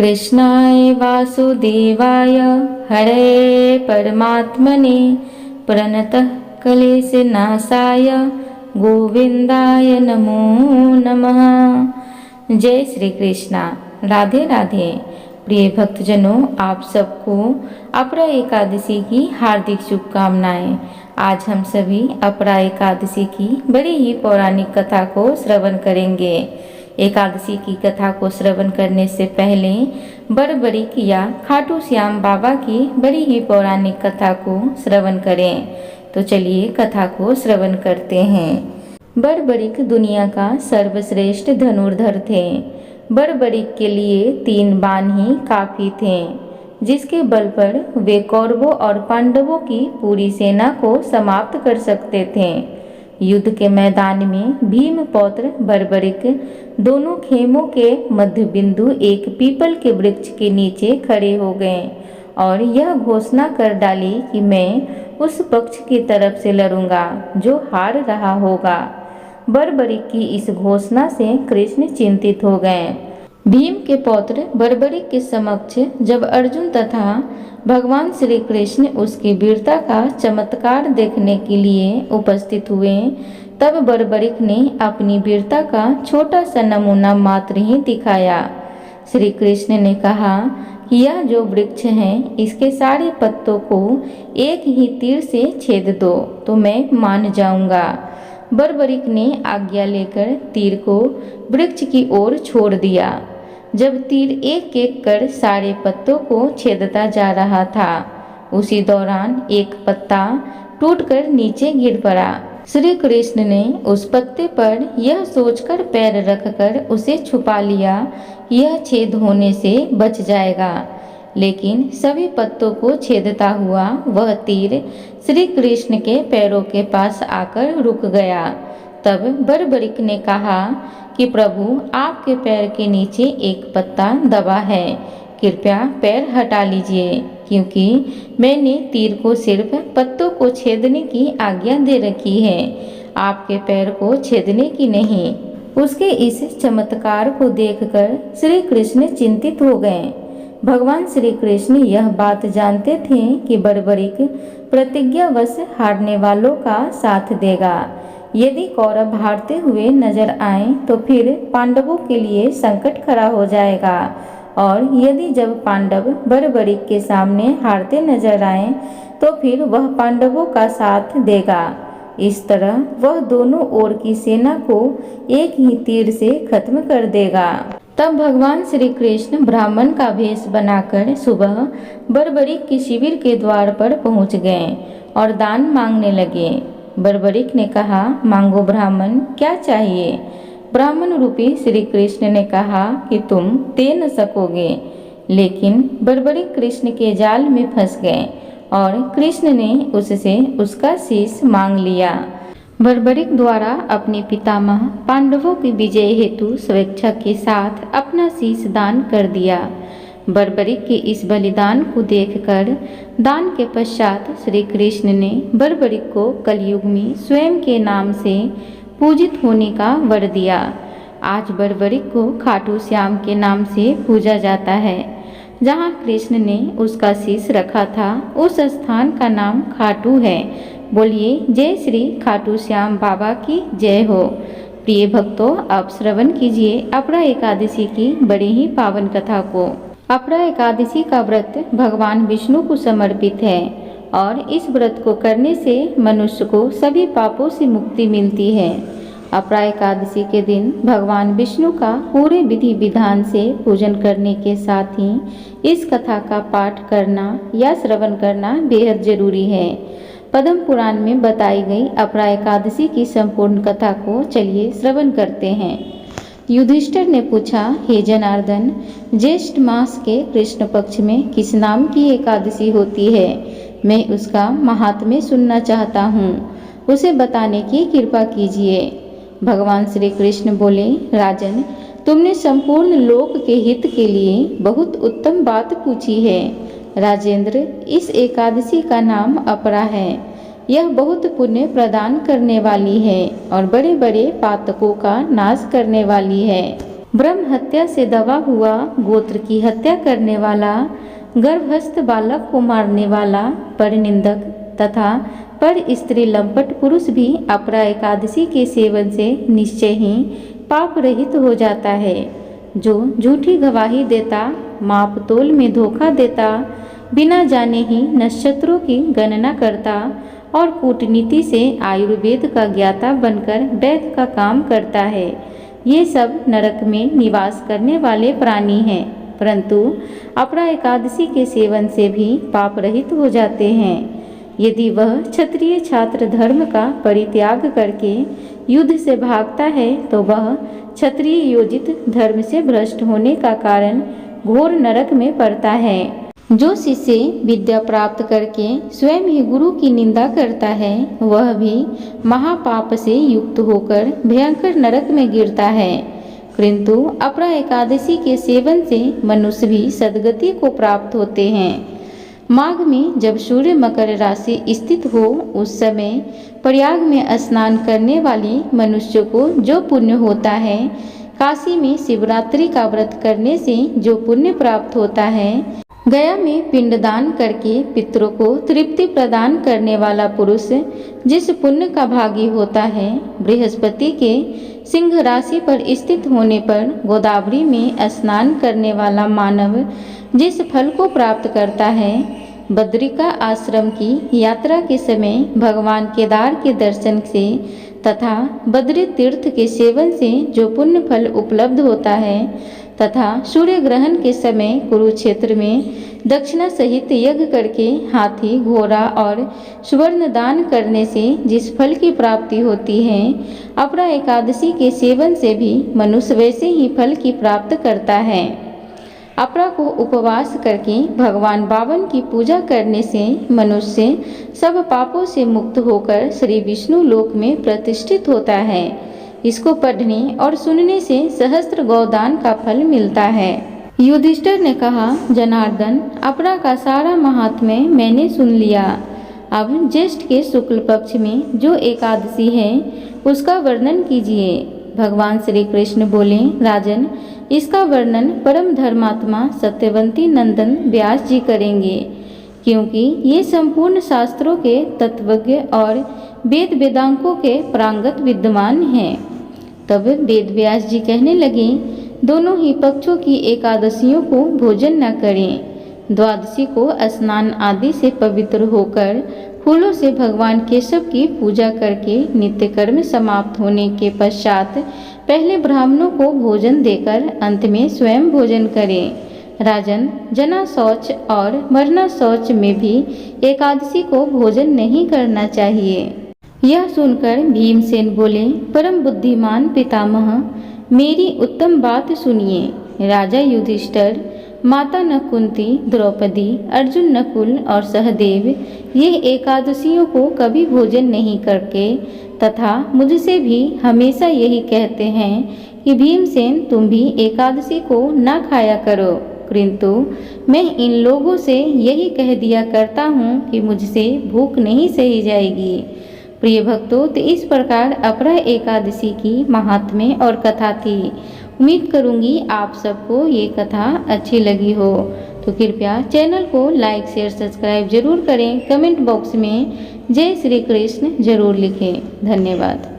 कृष्णाय वासुदेवाय हरे परमात्मने प्रणतः क्लेशनाशाय गोविंदाय नमो नमः। जय श्री कृष्णा। राधे राधे। प्रिय भक्तजनों, आप सबको अपरा एकादशी की हार्दिक शुभकामनाएं। आज हम सभी अपरा एकादशी की बड़ी ही पौराणिक कथा को श्रवण करेंगे। एकादशी की कथा को श्रवण करने से पहले बड़बड़िक या खाटू श्याम बाबा की बड़ी ही पौराणिक कथा को श्रवण करें। तो चलिए कथा को श्रवण करते हैं। बड़बड़िक दुनिया का सर्वश्रेष्ठ धनुर्धर थे। बड़बड़िक के लिए 3 बाण ही काफी थे, जिसके बल पर वे कौरवों और पांडवों की पूरी सेना को समाप्त कर सकते थे। युद्ध के मैदान में भीम पौत्र बड़बड़िक दोनों खेमों के मध्य बिंदु एक पीपल के वृक्ष के नीचे खड़े हो गए और यह घोषणा कर डाली कि मैं उस पक्ष की तरफ से लड़ूंगा जो हार रहा होगा। बड़बड़िक की इस घोषणा से कृष्ण चिंतित हो गए। भीम के पौत्र बड़बड़िक के समक्ष जब अर्जुन तथा भगवान श्री कृष्ण उसकी वीरता का चमत्कार देखने के लिए उपस्थित हुए, तब बड़बड़िक ने अपनी वीरता का छोटा सा नमूना मात्र ही दिखाया। श्री कृष्ण ने कहा कि यह जो वृक्ष है, इसके सारे पत्तों को एक ही तीर से छेद दो तो मैं मान जाऊंगा। बड़बड़िक ने आज्ञा लेकर तीर को वृक्ष की ओर छोड़ दिया। जब तीर एक एक कर सारे पत्तों को छेदता जा रहा था, उसी दौरान एक पत्ता टूटकर नीचे गिर पड़ा। श्री कृष्ण ने उस पत्ते पर यह सोचकर पैर रखकर उसे छुपा लिया कि यह छेद होने से बच जाएगा, लेकिन सभी पत्तों को छेदता हुआ वह तीर श्री कृष्ण के पैरों के पास आकर रुक गया। तब बड़बड़िक ने कहा कि प्रभु, आपके पैर के नीचे एक पत्ता दबा है, कृपया पैर हटा लीजिए, क्योंकि मैंने तीर को सिर्फ पत्तों को छेदने की आज्ञा दे रखी है, आपके पैर को छेदने की नहीं। उसके इस चमत्कार को देखकर श्री कृष्ण चिंतित हो गए। भगवान श्री कृष्ण यह बात जानते थे कि बड़बड़िक प्रतिज्ञावश हारने वालों का साथ देगा। यदि कौरव हारते हुए नजर आए तो फिर पांडवों के लिए संकट खड़ा हो जाएगा, और यदि जब पांडव बड़बड़िक के सामने हारते नजर आए तो फिर वह पांडवों का साथ देगा। इस तरह वह दोनों ओर की सेना को एक ही तीर से खत्म कर देगा। तब भगवान श्री कृष्ण ब्राह्मण का वेश बनाकर सुबह बड़बड़िक के शिविर के द्वार पर पहुंच गए और दान मांगने लगे। बड़बड़िक ने कहा, मांगो ब्राह्मण, क्या चाहिए? ब्राह्मण रूपी श्री कृष्ण ने कहा कि तुम दे न सकोगे, लेकिन बड़बड़िक कृष्ण के जाल में फंस गए और कृष्ण ने उससे उसका शीश मांग लिया। बड़बड़िक द्वारा अपने पितामह पांडवों की विजय हेतु स्वेच्छा के साथ अपना शीश दान कर दिया। बड़बड़िक के इस बलिदान को देखकर दान के पश्चात श्री कृष्ण ने बड़बड़िक को कलयुग में स्वयं के नाम से पूजित होने का वर दिया। आज बड़बड़िक को खाटू श्याम के नाम से पूजा जाता है। जहाँ कृष्ण ने उसका शीश रखा था, उस स्थान का नाम खाटू है। बोलिए जय श्री खाटू श्याम बाबा की जय हो। प्रिय भक्तों, आप श्रवण कीजिए अपरा एकादशी की बड़ी ही पावन कथा को। अपरा एकादशी का व्रत भगवान विष्णु को समर्पित है और इस व्रत को करने से मनुष्य को सभी पापों से मुक्ति मिलती है। अपरा एकादशी के दिन भगवान विष्णु का पूरे विधि विधान से पूजन करने के साथ ही इस कथा का पाठ करना या श्रवण करना बेहद जरूरी है। पद्म पुराण में बताई गई अपरा एकादशी की संपूर्ण कथा को चलिए श्रवण करते हैं। युधिष्ठिर ने पूछा, हे जनार्दन, ज्येष्ठ मास के कृष्ण पक्ष में किस नाम की एकादशी होती है? मैं उसका महात्म्य सुनना चाहता हूँ, उसे बताने की कृपा कीजिए। भगवान श्री कृष्ण बोले, राजन, तुमने संपूर्ण लोक के हित के लिए बहुत उत्तम बात पूछी है। राजेंद्र, इस एकादशी का नाम अपरा है। यह बहुत पुण्य प्रदान करने वाली है और बड़े बड़े पातकों का नाश करने वाली है। ब्रह्म हत्या से दबा हुआ, गोत्र की हत्या करने वाला, गर्भस्थ बालक को मारने वाला, परनिंदक तथा पर स्त्री लंपट पुरुष भी अपरा एकादशी के सेवन से निश्चय ही पाप रहित हो जाता है। जो झूठी गवाही देता, माप तोल में धोखा देता, बिना जाने ही नक्षत्रों की गणना करता और कूटनीति से आयुर्वेद का ज्ञाता बनकर वैद्य का काम करता है, ये सब नरक में निवास करने वाले प्राणी हैं, परंतु अपरा एकादशी के सेवन से भी पाप रहित हो जाते हैं। यदि वह क्षत्रिय छात्र धर्म का परित्याग करके युद्ध से भागता है तो वह क्षत्रिय योजित धर्म से भ्रष्ट होने का कारण घोर नरक में पड़ता है। जो शिष्य विद्या प्राप्त करके स्वयं ही गुरु की निंदा करता है वह भी महापाप से युक्त होकर भयंकर नरक में गिरता है। किंतु अपरा एकादशी के सेवन से मनुष्य भी सद्गति को प्राप्त होते हैं। माघ में जब सूर्य मकर राशि स्थित हो उस समय प्रयाग में स्नान करने वाली मनुष्य को जो पुण्य होता है, काशी में शिवरात्रि का व्रत करने से जो पुण्य प्राप्त होता है, गया में पिंडदान करके पितरों को तृप्ति प्रदान करने वाला पुरुष जिस पुण्य का भागी होता है, बृहस्पति के सिंह राशि पर स्थित होने पर गोदावरी में स्नान करने वाला मानव जिस फल को प्राप्त करता है, बद्रिका आश्रम की यात्रा के समय भगवान केदार के दर्शन से तथा बद्री तीर्थ के सेवन से जो पुण्य फल उपलब्ध होता है, तथा सूर्य ग्रहण के समय कुरुक्षेत्र में दक्षिणा सहित यज्ञ करके हाथी, घोड़ा और सुवर्ण दान करने से जिस फल की प्राप्ति होती है, अपरा एकादशी के सेवन से भी मनुष्य वैसे ही फल की प्राप्त करता है। अपरा को उपवास करके भगवान बावन की पूजा करने से मनुष्य सब पापों से मुक्त होकर श्री विष्णु लोक में प्रतिष्ठित होता है। इसको पढ़ने और सुनने से सहस्त्र गौदान का फल मिलता है। युधिष्ठिर ने कहा, जनार्दन, अपरा का सारा महात्म्य मैंने सुन लिया। अब ज्येष्ठ के शुक्ल पक्ष में जो एकादशी है उसका वर्णन कीजिए। भगवान श्री कृष्ण बोले, राजन, इसका वर्णन परम धर्मात्मा सत्यवंती नंदन व्यास जी करेंगे, क्योंकि ये संपूर्ण शास्त्रों के तत्वज्ञ और वेद वेदांकों के प्रांगत विद्वान हैं। तब वेद व्यास जी कहने लगे, दोनों ही पक्षों की एकादशियों को भोजन न करें। द्वादशी को स्नान आदि से पवित्र होकर फूलों से भगवान केशव की पूजा करके नित्य कर्म समाप्त होने के पश्चात पहले ब्राह्मणों को भोजन देकर अंत में स्वयं भोजन करें। राजन, जना शौच और मरना शौच में भी एकादशी को भोजन नहीं करना चाहिए। यह सुनकर भीमसेन बोले, परम बुद्धिमान पितामह, मेरी उत्तम बात सुनिए। राजा युधिष्ठिर, माता नकुंती, द्रौपदी, अर्जुन, नकुल और सहदेव ये एकादशियों को कभी भोजन नहीं करके तथा मुझसे भी हमेशा यही कहते हैं कि भीमसेन, तुम भी एकादशी को न खाया करो, किंतु मैं इन लोगों से यही कह दिया करता हूँ कि मुझसे भूख नहीं सही जाएगी। प्रिय भक्तों, तो इस प्रकार अपरा एकादशी की महात्म्य और कथा थी। उम्मीद करूंगी आप सबको ये कथा अच्छी लगी हो, तो कृपया चैनल को लाइक, शेयर, सब्सक्राइब जरूर करें। कमेंट बॉक्स में जय श्री कृष्ण जरूर लिखें। धन्यवाद।